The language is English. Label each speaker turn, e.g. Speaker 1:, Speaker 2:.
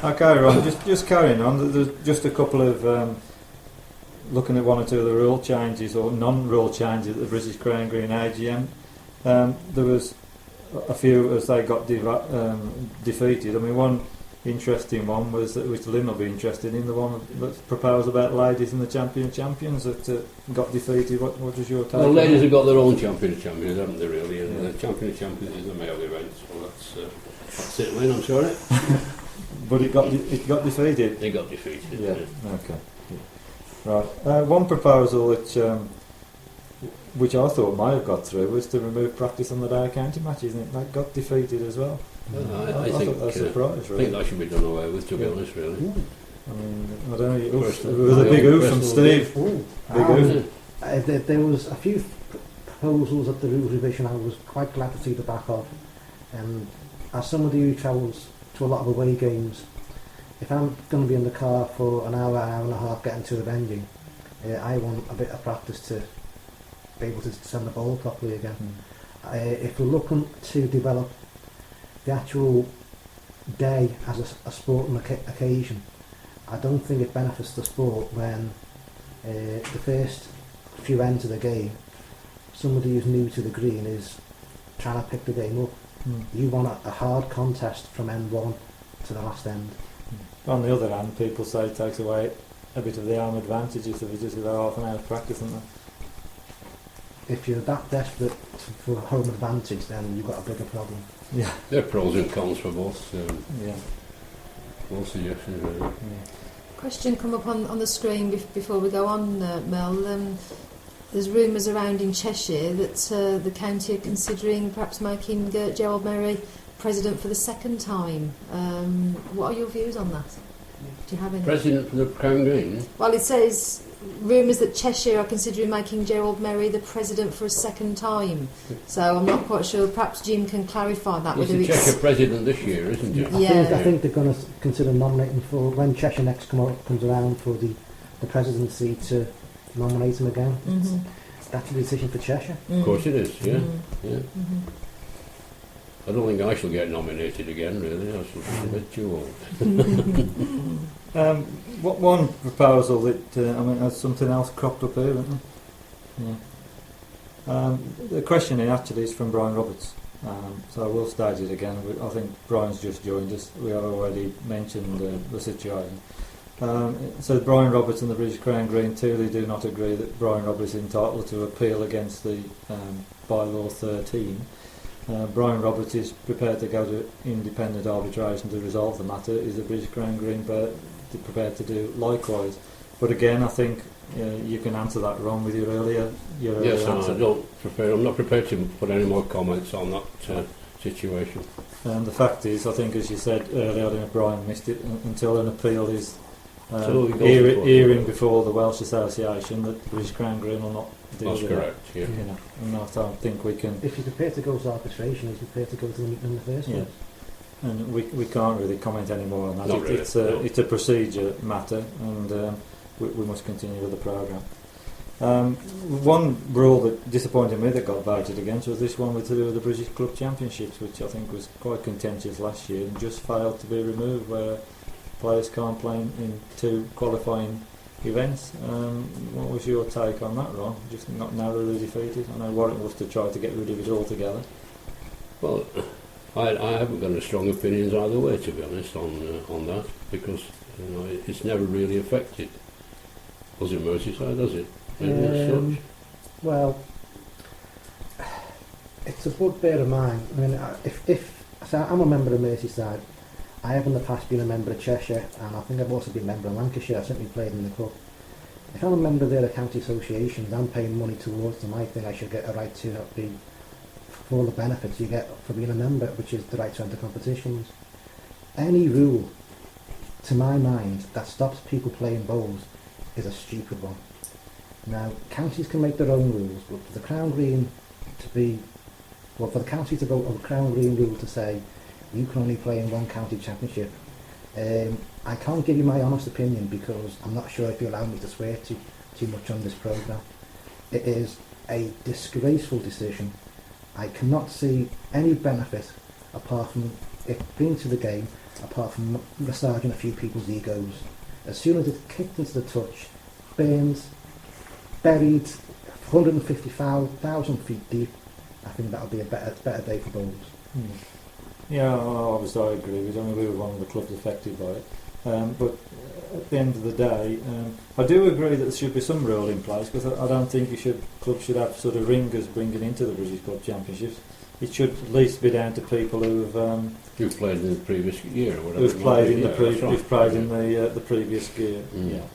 Speaker 1: Okay, Ron, just carrying on. There's just a couple of looking at one or two of the rule changes or non-rule changes at the British Crown Green AGM. There was a few as they got defeated. I mean, one interesting one was that, which Lynn will be interested in, the one that's proposed about ladies in the champions that got defeated. What was your take?
Speaker 2: Well, ladies have got their own champions, haven't they, really? And the champions is the male event, so that's it, Lynn, I'm sorry.
Speaker 1: But it got defeated?
Speaker 2: It got defeated,
Speaker 1: yeah. Okay. Yeah. Right. One proposal which I thought might have got through was to remove practice on the day of county matches, and that got defeated as well.
Speaker 2: I
Speaker 1: thought
Speaker 2: think
Speaker 1: that was a surprise, really.
Speaker 2: I think that should be done away with, to be honest, really.
Speaker 1: I mean, I don't know, it was a big oof from Steve. Big oof.
Speaker 3: There was a few proposals at the rules revision I was quite glad to see the back of, and as somebody who travels to a lot of away games, if I'm going to be in the car for an hour and a half getting to the venue, I want a bit of practice to be able to send the ball properly again. If we're looking to develop the actual day as a sporting occasion, I don't think it benefits the sport when the first few ends of the game, somebody who's new to the green is trying to pick the game up. You want a hard contest from end one to the last end.
Speaker 1: On the other hand, people say it takes away a bit of the home advantage if we just about half an hour's practice, isn't it?
Speaker 3: If you're that desperate for home advantage, then you've got a bigger problem.
Speaker 1: Yeah.
Speaker 2: There are pros and cons for both. Both suggestions, really.
Speaker 1: Yeah.
Speaker 4: Question come up on the screen before we go on, Mel. There's rumours around in Cheshire that the county are considering perhaps making Gerald Merry president for the second time. What are your views on that? Do you have any?
Speaker 2: President for the Crown Green?
Speaker 4: Well, it says rumours that Cheshire are considering making Gerald Merry the president for a second time. So I'm not quite sure. Perhaps Jim can clarify that.
Speaker 2: He's the Cheshire president this year, isn't he?
Speaker 3: I think they're going to consider nominating for, when Cheshire next comes around, for the presidency, to nominate him again. That's a decision for Cheshire.
Speaker 2: Of course it is, yeah. I don't think I shall get nominated again, really. I shall be a bit too old.
Speaker 1: One proposal that, has something else cropped up here, isn't there? Yeah. The question here actually is from Brian Roberts. So I will stage it again. I think Brian's just joined us. We have already mentioned the situation. So Brian Roberts and the British Crown Green clearly do not agree that Brian Roberts is entitled to appeal against the bylaw 13. Brian Roberts is prepared to go to independent arbitration to resolve the matter. Is the British Crown Green prepared to do likewise? But again, I think you can answer that, Ron, with your earlier answer.
Speaker 2: I'm not prepared to put any more comments on that situation.
Speaker 1: The fact is, I think, as you said earlier, I don't know if Brian missed it, until an appeal is hearing before the Welsh Association, that the British Crown Green will not deal with it. That's correct,
Speaker 2: yeah.
Speaker 1: And I don't think we can...
Speaker 3: If you're prepared to go to arbitration, he's prepared to go to the meeting in the first place.
Speaker 1: And we can't really comment any more on that. It's a procedure matter, and we must continue with the programme. One rule that disappointed me that got voted against was this one to do with the British Club Championships, which I think was quite contentious last year and just failed to be removed, where players can't play in two qualifying events. What was your take on that, Ron? Just not narrowly defeated? I know Warwick was to try to get rid of it altogether.
Speaker 2: Well, I haven't got any strong opinions either way, to be honest, on that, because it's never really affected us in Merseyside, does it?
Speaker 3: Well, it's a bugbear of mine. I mean, so I'm a member of Merseyside. I have in the past been a member of Cheshire, and I think I've also been a member of Lancashire. I've certainly played in the club. If I'm a member of their county associations, I'm paying money towards them. I think I should get a right to be for all the benefits you get for being a member, which is the right to enter competitions. Any rule, to my mind, that stops people playing bowls is a stupid one. Now, counties can make their own rules, but for the Crown Green for the county to vote on a Crown Green rule to say you can only play in one county championship, I can't give you my honest opinion because I'm not sure if you allow me to swear too much on this programme. It is a disgraceful decision. I cannot see any benefit apart from it being to the game apart from massaging a few people's egos. As soon as it's kicked into the touch, burns, buried 150,000 feet deep, I think that'll be a better day for bowls.
Speaker 1: Yeah, obviously I agree with you. I mean, we were one of the clubs affected by it. But at the end of the day, I do agree that there should be some rule in place, because I don't think clubs should have sort of ringers bringing into the British Club Championships. It should at least be down to people who've
Speaker 2: played in the previous year or whatever.
Speaker 1: who've played in the
Speaker 2: that's right.
Speaker 1: who've played in the previous year.
Speaker 2: Mm.
Speaker 1: Yeah.